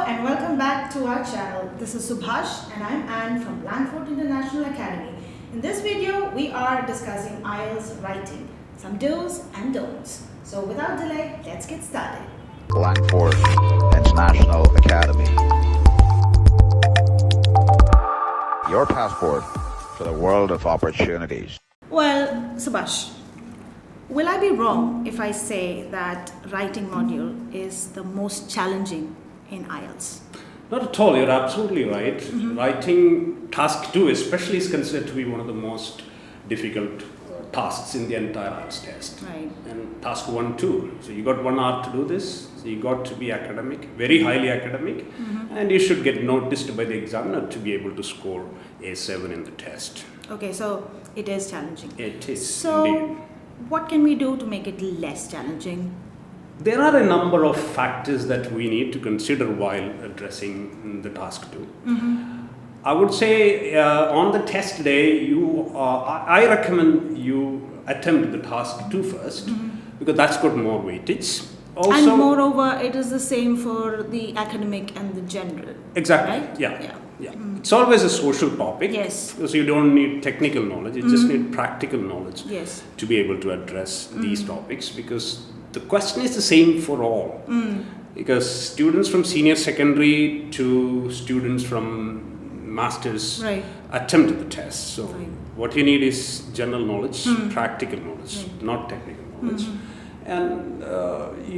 and welcome back to our channel. This is Subhash and I'm Anne from Langfort International Academy. In this video, we are discussing IELTS writing, some do's and don'ts. So without delay, let's get started. Langfort International Academy. Your passport for the world of opportunities. Well, Subhash, will I be wrong if I say that writing module is the most challenging in IELTS? Not at all, you're absolutely right. Writing task 2 especially is considered to be one of the most difficult tasks in the entire IELTS test. Right. And task 1 too. So you got 1 hour to do this, so you got to be academic, very highly academic, and you should get noticed by the examiner to be able to score A7 in the test. Okay, so it is challenging. It is So, indeed. what can we do to make it less challenging? There are a number of factors that we need to consider while addressing the task 2. I would say on the test day, I recommend you attempt the task 2 first because that's got more weightage. Also, And moreover, it is the same for the academic and the general. exactly, Right? yeah. It's always a social topic. Yes. Because you don't need technical knowledge, you just need practical knowledge Yes. to be able to address these topics because the question is the same for all. Because students from senior secondary to students from masters Right. attempt the test. So Right. what you need is general knowledge, practical knowledge, not technical knowledge. And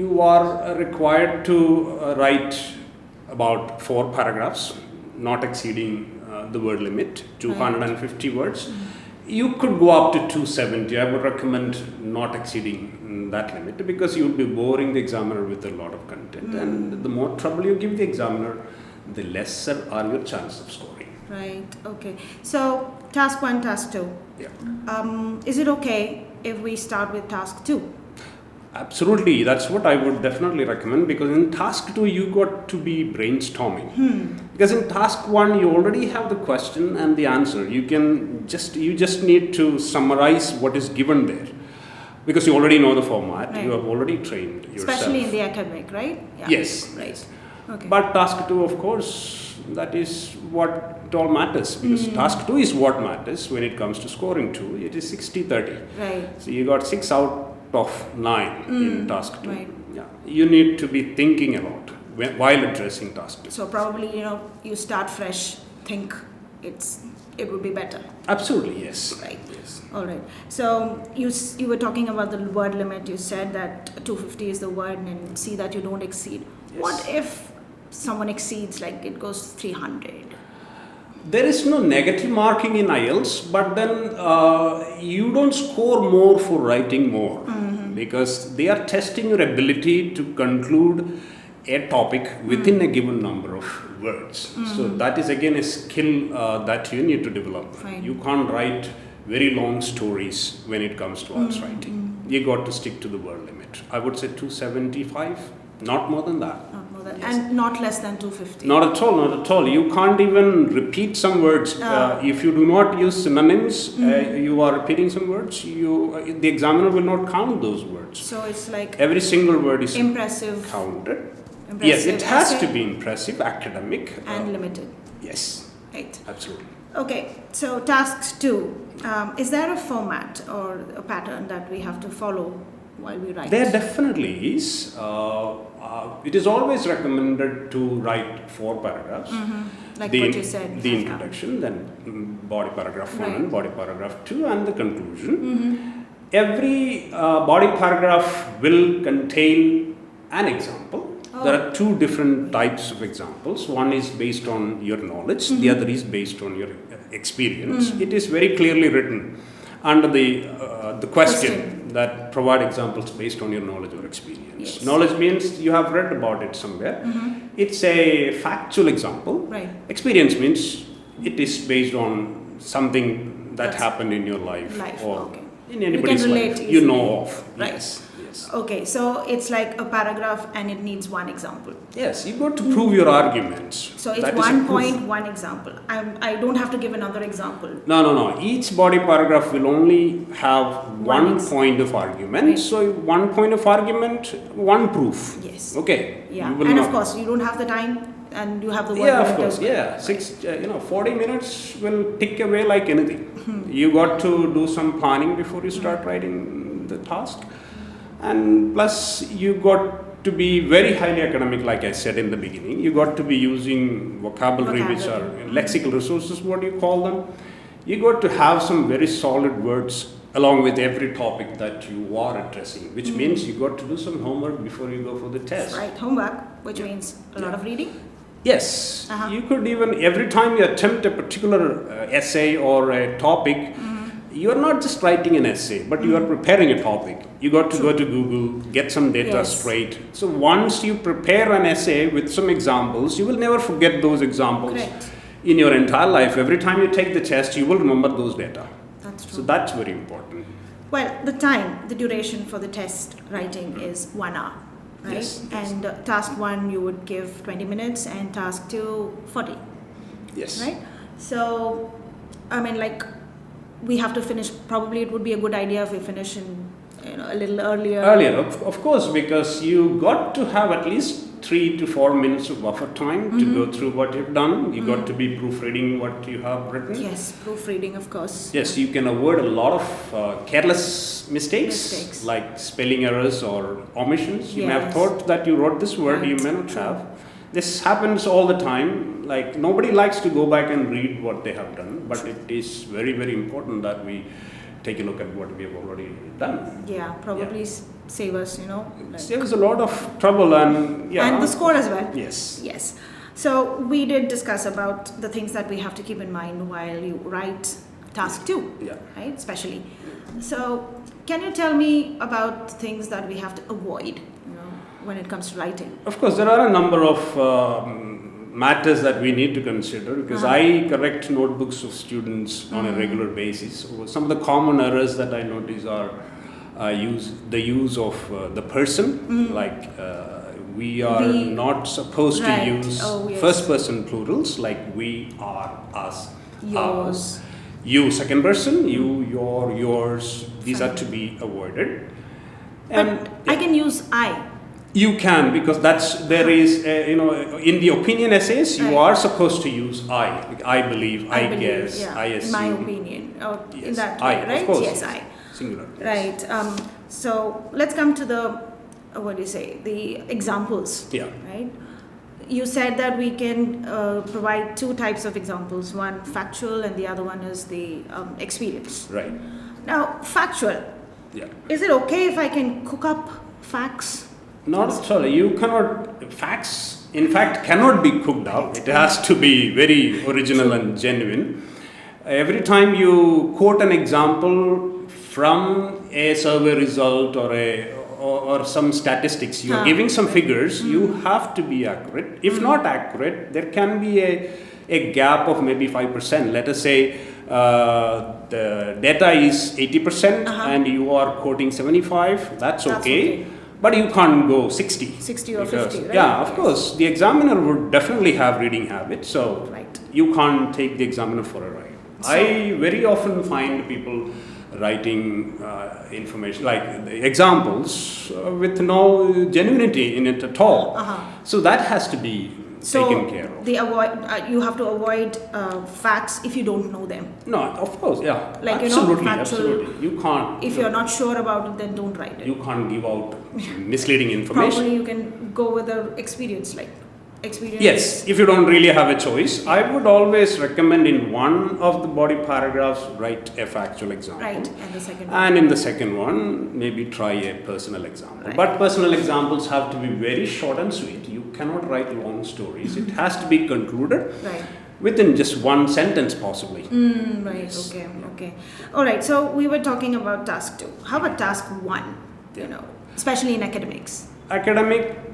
you are required to write about 4 paragraphs, not exceeding the word limit, 250 words. You could go up to 270. I would recommend not exceeding that limit because you would be boring the examiner with a lot of content. And the more trouble you give the examiner, the lesser are your chances of scoring. Right, okay. So, task 1, task 2. Yeah. Is it okay if we start with task 2? Absolutely, that's what I would definitely recommend because in task 2 you got to be brainstorming. Because in task 1 you already have the question and the answer. You just need to summarize what is given there because you already know the format. Right. You have already trained yourself. Especially in the academic, right? Yeah. Yes. Right. Yes. Okay. But task 2, of course, that is what it all matters because task 2 is what matters when it comes to scoring 2. It is 60-30. Right. So you got 6 out of 9 in task 2. Right. Yeah. You need to be thinking a lot while addressing task 2. So probably, you start fresh, think it would be better. Absolutely, yes. Right. Yes. All right. So you were talking about the word limit. You said that 250 is the word and see that you don't exceed. Yes. What if someone exceeds, like it goes 300? There is no negative marking in IELTS, but then you don't score more for writing more because they are testing your ability to conclude a topic within a given number of words. So that is again a skill that you need to develop. Fine. You can't write very long stories when it comes to IELTS writing. You got to stick to the word limit. I would say 275, not more than that. Not more than, Yes. and not less than 250. Not at all, not at all. You can't even repeat some words. If you do not use synonyms, you are repeating some words, the examiner will not count those words. So it's like Every single word is impressive counted. Impressive Yes, it has essay. to be impressive, academic. and limited. Yes, Right. absolutely. Okay, so tasks 2. Is there a format or a pattern that we have to follow while we write? There definitely is. It is always recommended to write 4 paragraphs. Like what you said. The introduction, then body paragraph 1 Right. and body paragraph 2 and the conclusion. Every body paragraph will contain an example. There are 2 different types of examples. One is based on your knowledge, the other is based on your experience. It is very clearly written under the question that provide examples based on your knowledge or experience. Yes. Knowledge means you have read about it somewhere. It's a factual example. Right. Experience means it is based on something that happened in your life, or okay. In anybody's relate life easily. you know of. Right. Yes. Okay, so it's like a paragraph and it needs one example. Yes, you got to prove your arguments. So it's That is a 1 proof. point, 1 example. I don't have to give another example. No. Each body paragraph will only have one point of argument. Right. So 1 point of argument, 1 proof. Yes. Okay. Yeah, You will and not- of course, you don't have the time. and you have the word Yeah, of limit course. as well. Yeah, 40 minutes will tick away like anything. You got to do some planning before you start writing the task. And plus, you got to be very highly academic, like I said in the beginning. You got to be using vocabulary, which are lexical resources, what do you call them? You got to have some very solid words along with every topic that you are addressing, which means you got to do some homework before you go for the test. Right, homework, which means a lot of reading. Yes, you could even, every time you attempt a particular essay or a topic, you are not just writing an essay, but you are preparing a topic. You got to go to Google, get some data straight. So once you prepare an essay with some examples, you will never forget those examples in your entire life. Every time you take the test, you will remember those data. That's true. So that's very important. Well, the duration for the test writing is 1 hour, right? Yes. And task 1 you would give 20 minutes and task 2 40. Yes. Right? So, I mean, like, we have to finish, probably it would be a good idea if we finish in, a little earlier. Of course, because you got to have at least 3 to 4 minutes of buffer time to go through what you've done. You got to be proofreading what you have written. Yes, proofreading, of course. Yes, you can avoid a lot of careless mistakes like spelling errors or omissions. You may have thought that you wrote this word, you may not have. This happens all the time. Like, nobody likes to go back and read what they have done, but it is very, very important that we take a look at what we have already done. Yeah, probably save us, It saves a lot of trouble and and the score as well. Yes. Yes. So we did discuss about the things that we have to keep in mind while you write task 2, right? Especially. So can you tell me about things that we have to avoid, when it comes to writing? Of course, there are a number of matters that we need to consider because I correct notebooks of students on a regular basis. Some of the common errors that I notice are the use of the person, like we are not supposed to use first person plurals like we, are, us, ours. You, second person, you, your, yours. These are to be avoided. And I can use I. You can, because there is, in the opinion essays, you are supposed to use I. Like, I believe, I guess, I assume. In my opinion, or in that way, I, right? of course. Yes, I. Singular. Right. So let's come to the examples. Yeah. Right. You said that we can provide 2 types of examples. One factual, and the other one is the experience. Right. Now, factual. Yeah. Is it okay if I can cook up facts? Not at all. You cannot, facts, in fact, cannot be cooked up. It has to be very original and genuine. Every time you quote an example from a survey result or some statistics, you are giving some figures, you have to be accurate. If not accurate, there can be a gap of maybe 5%. Let us say the data is 80% and you are quoting 75, that's okay. But you can't go 60. 60 or 50, right? Yeah, of course. The examiner would definitely have reading habits, so you can't take the examiner for a ride. I very often find people writing information, like examples, with no genuinity in it at all. So that has to be taken care of. You have to avoid facts if you don't know them. No, of course, yeah. Like, absolutely, factual, absolutely. You can't. If you're not sure about it, then don't write it. You can't give out misleading information. Probably you can go with the experience. Yes, if you don't really have a choice, I would always recommend in one of the body paragraphs, write a factual example. Right, and the second one. And in the second one, maybe try a personal example. Right. But personal examples have to be very short and sweet. You cannot write long stories. It has to be concluded within just one sentence possibly. Right, okay. All right, so we were talking about task 2. How about task 1, especially in academics?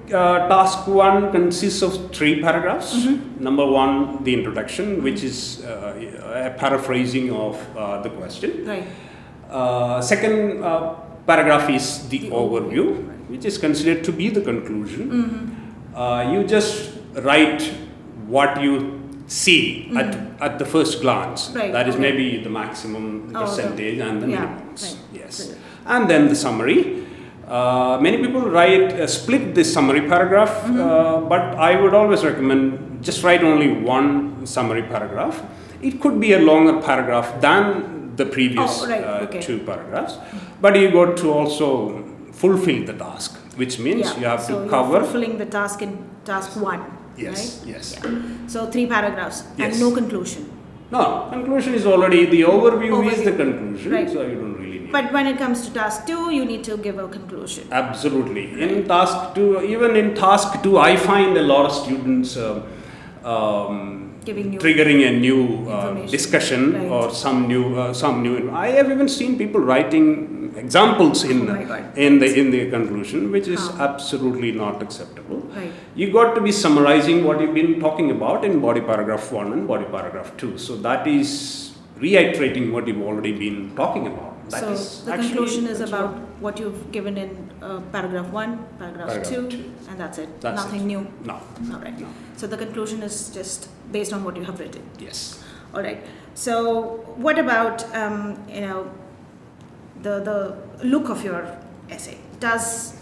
Task 1 consists of 3 paragraphs. Number 1, the introduction, which is a paraphrasing of the question. Right. Second paragraph is the overview, which is considered to be the conclusion. You just write what you see at the first glance. Right. That is maybe the maximum percentage and the minimums. Right. Yes. And then the summary. Many people split this summary paragraph, but I would always recommend just write only one summary paragraph. It could be a longer paragraph than the previous two paragraphs, but you got to also fulfill the task, which means you have to cover. Fulfilling the task in task 1. Yes, right? yes. Yeah. So 3 paragraphs and no conclusion. No, conclusion is already the overview is the conclusion, right. so you don't really need. But when it comes to task 2, you need to give a conclusion. Absolutely. Right. In task 2, even in task 2, I find a lot of students triggering a new discussion or some new. I have even seen people writing examples in the conclusion, which is absolutely not acceptable. Right. You got to be summarizing what you've been talking about in body paragraph 1 and body paragraph 2. So that is reiterating what you've already been talking about. So the conclusion is about what you've given in paragraph 1, paragraph 2, and that's it. Nothing new. No. All right. No. So the conclusion is just based on what you have written. Yes. All right. So what about the look of your essay? Does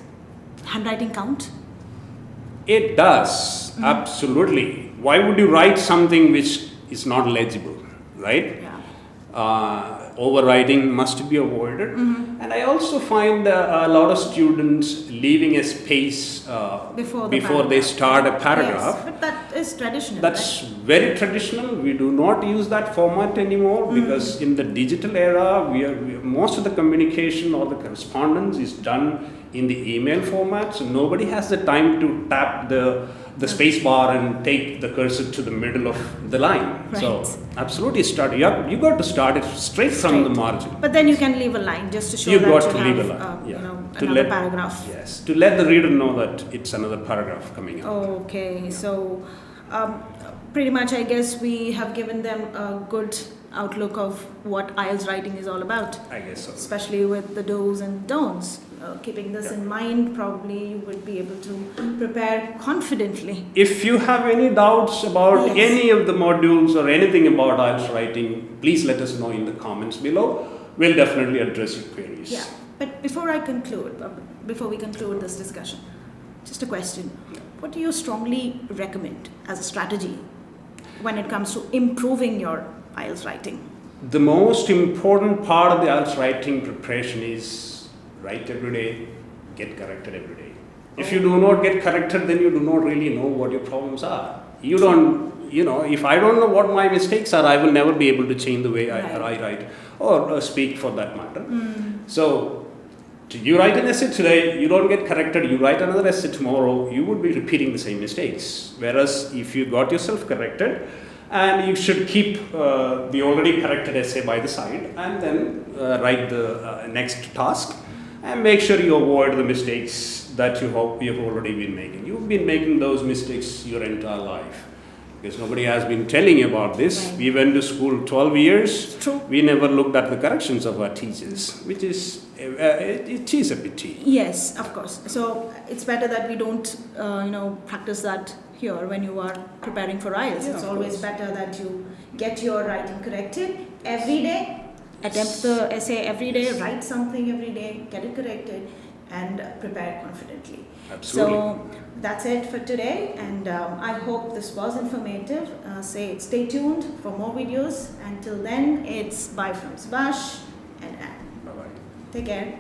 handwriting count? It does, absolutely. Why would you write something which is not legible, right? Yeah. Overwriting must be avoided. And I also find a lot of students leaving a space before they start a paragraph. Yes, but that is traditional. That's very traditional. We do not use that format anymore because in the digital era, most of the communication or the correspondence is done in the email format. So nobody has the time to tap the space bar and take the cursor to the middle of the line. Right. So absolutely you got to start it straight from the margin. But then you can leave a line just to show you that got you to have leave a line. another paragraph. Yes, to let the reader know that it's another paragraph coming up. Okay, so pretty much I guess we have given them a good outlook of what IELTS writing is all about. I guess so. Especially with the do's and don'ts. Keeping this in mind, probably you would be able to prepare confidently. If you have any doubts about any of the modules or anything about IELTS writing, please let us know in the comments below. We'll definitely address your queries. Yeah, but before we conclude this discussion, just a question. What do you strongly recommend as a strategy when it comes to improving your IELTS writing? The most important part of the IELTS writing preparation is write every day, get corrected every day. If you do not get corrected, then you do not really know what your problems are. You don't, if I don't know what my mistakes are, I will never be able to change the way I write or speak for that matter. So, you write an essay today, you don't get corrected, you write another essay tomorrow, you would be repeating the same mistakes. Whereas if you got yourself corrected, and you should keep the already corrected essay by the side and then write the next task. And make sure you avoid the mistakes that you have already been making. You've been making those mistakes your entire life. Because nobody has been telling you about this. Right. We went to school 12 years. True. We never looked at the corrections of our teachers, which is, it is a pity. Yes, of course. So it's better that we don't, practice that here when you are preparing for IELTS. It's always better that you get your writing corrected every day. Attempt the essay every day, write something every day, get it corrected, and prepare confidently. Absolutely. So that's it for today, and I hope this was informative. Stay tuned for more videos. Until then, it's bye from Subhash and Anne. Bye-bye. Take care.